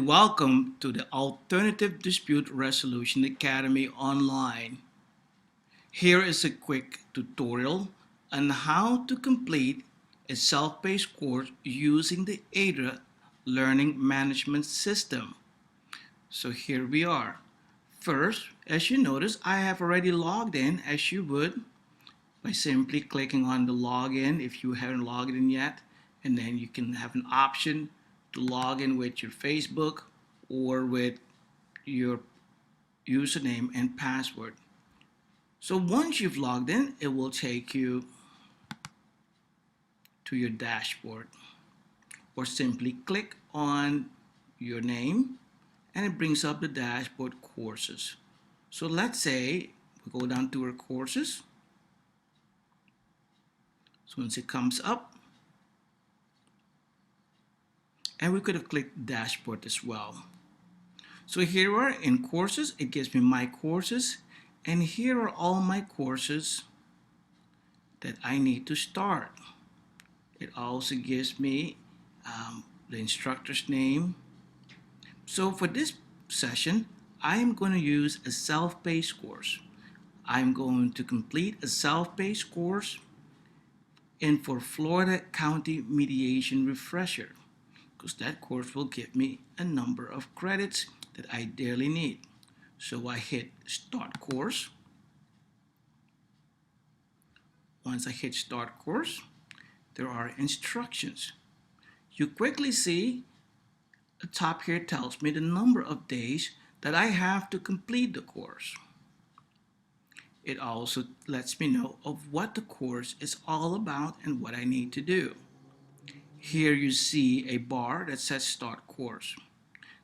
welcome to the Alternative Dispute Resolution Academy online. Here is a quick tutorial on how to complete a self-paced course using the ADRA Learning Management System. So here we are. First, as you notice, I have already logged in as you would by simply clicking on the login if you haven't logged in yet, and then you can have an option to log in with your Facebook or with your username and password. So once you've logged in, it will take you to your dashboard, or simply click on your name and it brings up the dashboard courses. So let's say we go down to our courses. So once it comes up, and we could have clicked dashboard as well. So here we are in courses. It gives me my courses, and here are all my courses that I need to start. It also gives me the instructor's name. So for this session, I am going to use a self-paced course. I'm going to complete a self-paced course for Florida County Mediation Refresher, because that course will give me a number of credits that I dearly need. So I hit Start Course. Once I hit Start Course, there are instructions. You quickly see the top here tells me the number of days that I have to complete the course. It also lets me know of what the course is all about and what I need to do. Here you see a bar that says Start Course.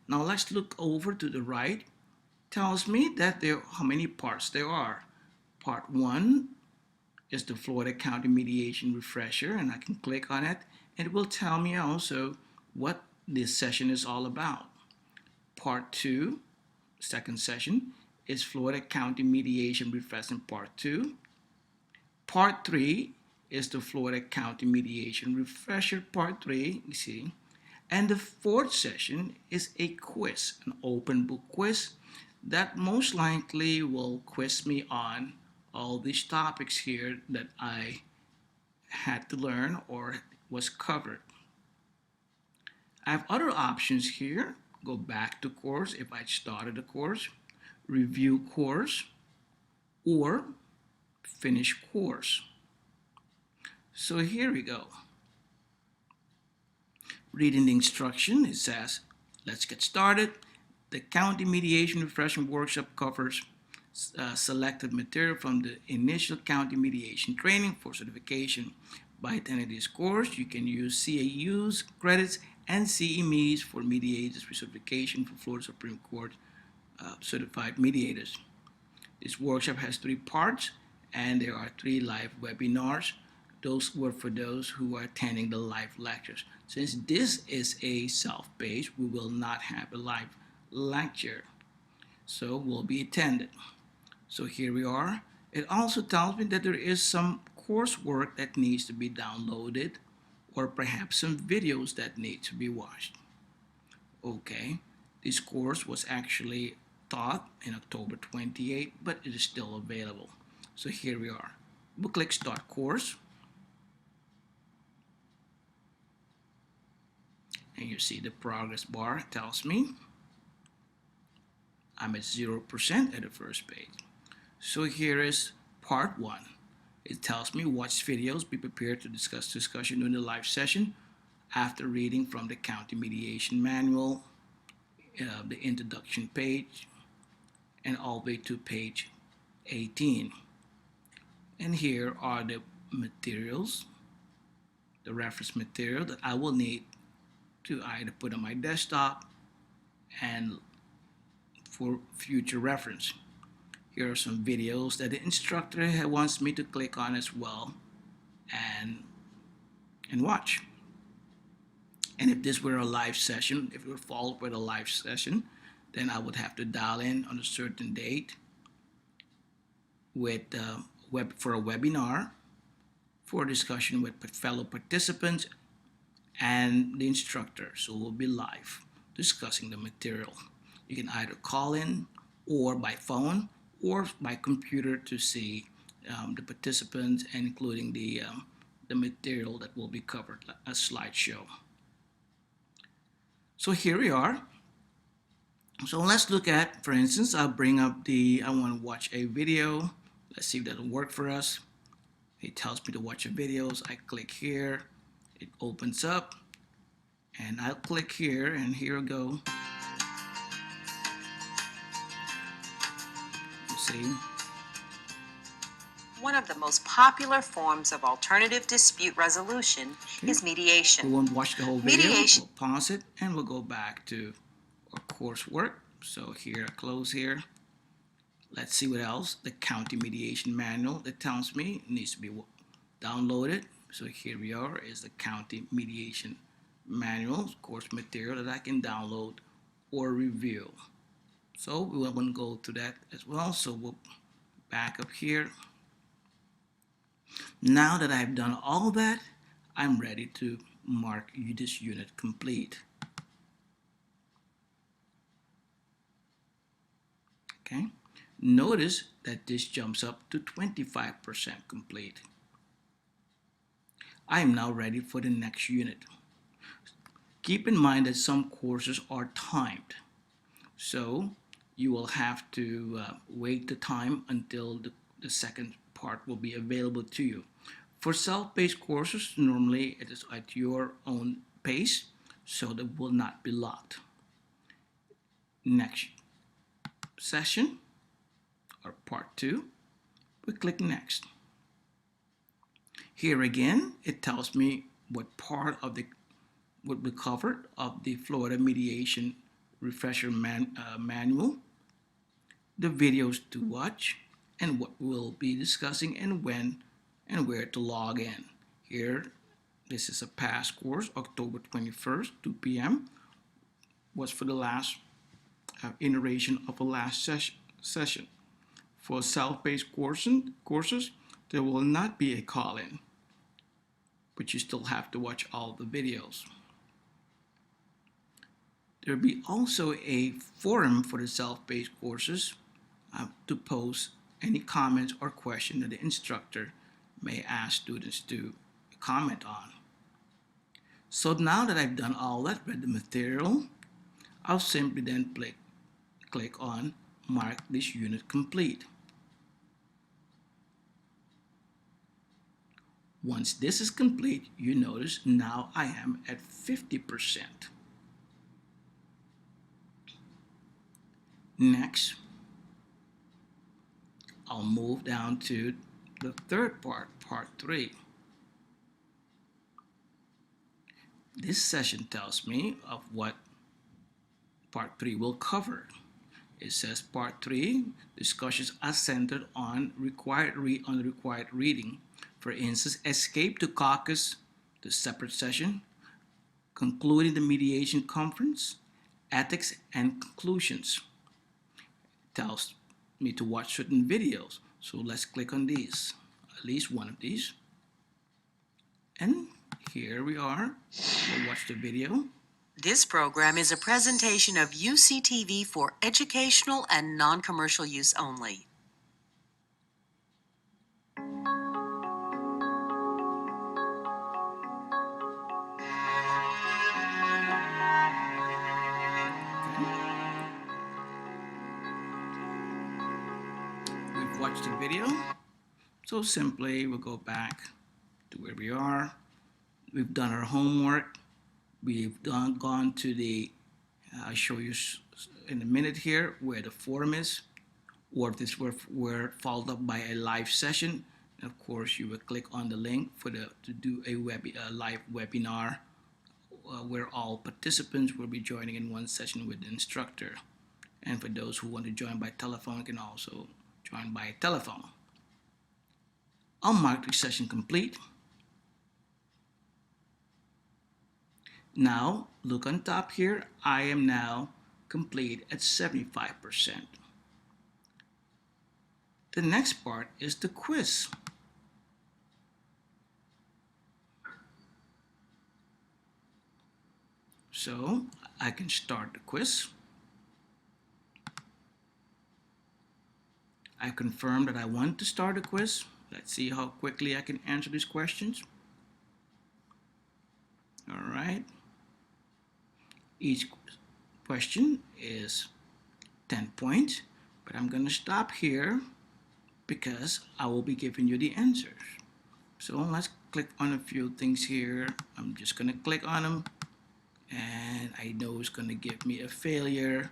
Now let's look over to the right. It tells me that how many parts there are. Part 1 is the Florida County Mediation Refresher, and I can click on it, and it will tell me also what this session is all about. Part 2, second session, is Florida County Mediation Refresher Part 2. Part 3 is the Florida County Mediation Refresher Part 3, you see. And the fourth session is a quiz, an open book quiz that most likely will quiz me on all these topics here that I had to learn or was covered. I have other options here. Go back to course if I started a course, review course, or finish course. So here we go. Reading the instruction, it says, let's get started. The County Mediation Refresher Workshop covers selected material from the initial county mediation training for certification. By attending this course, you can use CAUs, credits, and CMEs for mediators for certification for Florida Supreme Court certified mediators. This workshop has 3 parts, and there are 3 live webinars. Those were for those who are attending the live lectures. Since this is a self-paced, we will not have a live lecture, so will be attended. So here we are. It also tells me that there is some coursework that needs to be downloaded, or perhaps some videos that need to be watched. Okay, this course was actually taught in October 28, but it is still available. So here we are. We'll click Start Course. And you see the progress bar tells me I'm at 0% at the first page. So here is part 1. It tells me watch videos, be prepared to discuss discussion during the live session after reading from the County Mediation Manual, the introduction page, and all the way to page 18. And here are the materials, the reference material that I will need to either put on my desktop and for future reference. Here are some videos that the instructor wants me to click on as well and watch. And if this were a live session, if it would fall with a live session, then I would have to dial in on a certain date with for a webinar for a discussion with fellow participants and the instructor. So we'll be live. discussing the material. You can either call in or by phone or by computer to see the participants, and including the material that will be covered, a slideshow. So here we are. So let's look at, for instance, I'll bring up I want to watch a video. Let's see if that'll work for us. It tells me to watch the videos. I click here, it opens up, and I'll click here, and here we go. You see? One of the most popular forms of alternative dispute resolution is mediation. We won't watch the whole video. Mediation. We'll pause it and we'll go back to our coursework. So here, close here. Let's see what else. The county mediation manual that tells me it needs to be downloaded. So here we are, is the county mediation manual, course material that I can download or review. So we want to go to that as well. So we'll back up here. Now that I've done all that, I'm ready to mark this unit complete. Okay, notice that this jumps up to 25% complete. I am now ready for the next unit. Keep in mind that some courses are timed, so you will have to wait the time until the second part will be available to you. For self-paced courses, normally it is at your own pace, so that will not be locked. Next session, or part 2, we click next. Here again, it tells me what part of what we covered of the Florida Mediation Refresher Manual, the videos to watch, and what we'll be discussing, and when and where to log in. Here, this is a past course, October 21st, 2 p.m. was for the last iteration of the last session. For self-paced courses, there will not be a call-in, but you still have to watch all the videos. There will be also a forum for the self-paced courses to post any comments or question that the instructor may ask students to comment on. So now that I've done all that, read the material, I'll simply then click on mark this unit complete. Once this is complete, you notice now I am at 50%. Next, I'll move down to the third part, part 3. This session tells me of what part 3 will cover. It says part 3, discussions are centered on required reading. For instance, escape to caucus, the separate session, concluding the mediation conference, ethics and conclusions. It tells me to watch certain videos. So let's click on these, at least one of these. And here we are. We'll watch the video. This program is a presentation of UCTV for educational and non-commercial use only. We've watched the video. So simply we'll go back to where we are. We've done our homework. We've gone to the, I'll show you in a minute here where the forum is, or if this were followed up by a live session. And of course, you will click on the link to do a live webinar where all participants will be joining in one session with the instructor. And for those who want to join by telephone, can also join by telephone. I'll mark the session complete. Now, look on top here. I am now complete at 75%. The next part is the quiz. So I can start the quiz. I confirm that I want to start a quiz. Let's see how quickly I can answer these questions. All right. Each question is 10 points, but I'm going to stop here because I will be giving you the answers. So let's click on a few things here. I'm just going to click on them, and I know it's going to give me a failure.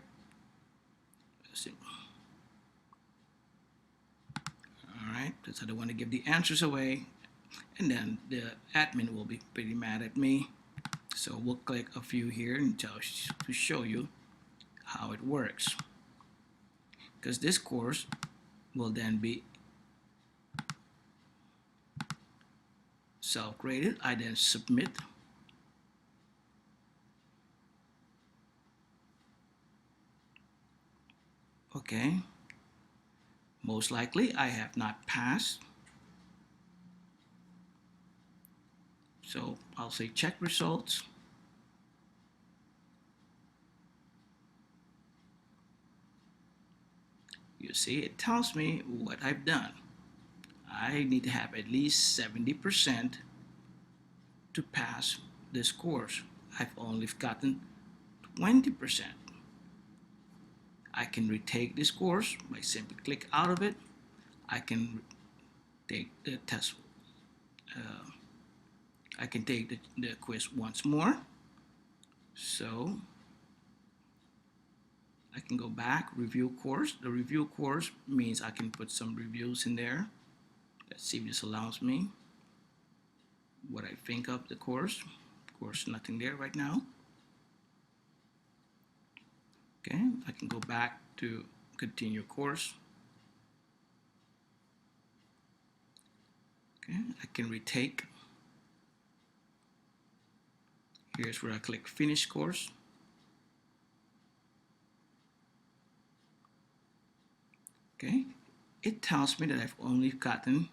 Let's see. All right, because I don't want to give the answers away, and then the admin will be pretty mad at me. So we'll click a few here and to show you how it works. Because this course will then be self-graded. I then submit. Okay. Most likely I have not passed. So I'll say check results. You see, it tells me what I've done. I need to have at least 70% to pass this course. I've only gotten 20%. I can retake this course by simply click out of it. I can take the test. I can take the quiz once more. So I can go back, review course. The review course means I can put some reviews in there. Let's see if this allows me what I think of the course. Of course, nothing there right now. Okay, I can go back to continue course. Okay, I can retake. Here's where I click finish course. Okay, it tells me that I've only gotten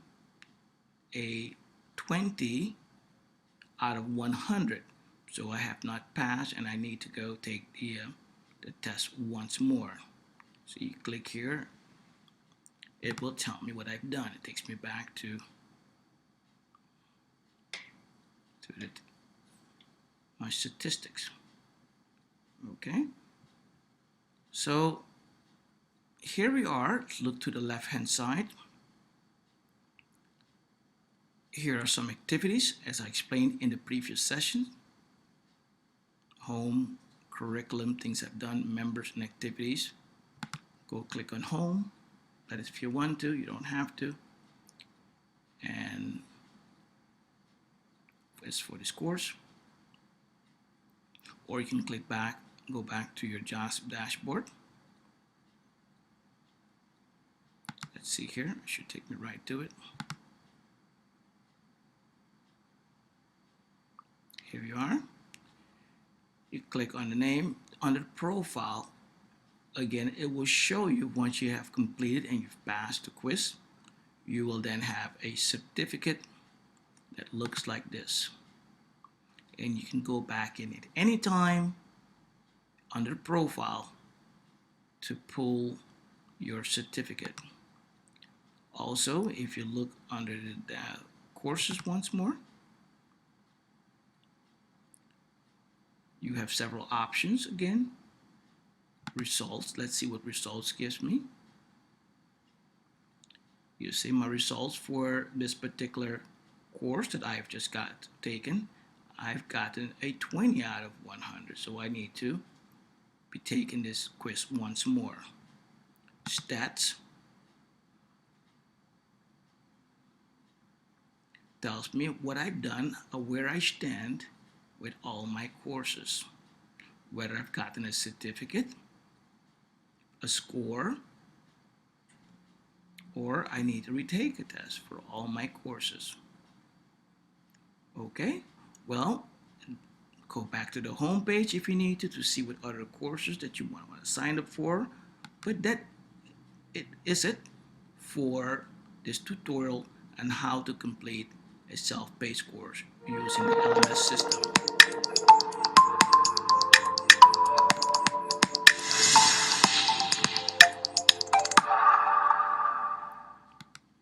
a 20 out of 100. So I have not passed and I need to go take the test once more. So you click here, it will tell me what I've done. It takes me back to my statistics. Okay, so here we are. Let's look to the left hand side. Here are some activities as I explained in the previous session. Home, curriculum, things I've done, members and activities. Go click on home. That is if you want to, you don't have to. And as for this course, or you can click back, go back to your JASP dashboard. Let's see here, it should take me right to it. Here you are. You click on the name, under the profile. Again, it will show you once you have completed and you've passed the quiz, you will then have a certificate that looks like this. And you can go back in at any time under profile to pull your certificate. Also, if you look under the courses once more, you have several options again. Results, let's see what results gives me. You see my results for this particular course that I've just got taken. I've gotten a 20 out of 100, so I need to be taking this quiz once more. Stats tells me what I've done or where I stand with all my courses, whether I've gotten a certificate, a score, or I need to retake a test for all my courses. Okay, well, go back to the home page if you need to see what other courses that you want to sign up for. But that is it for this tutorial on how to complete a self-paced course using the LMS system.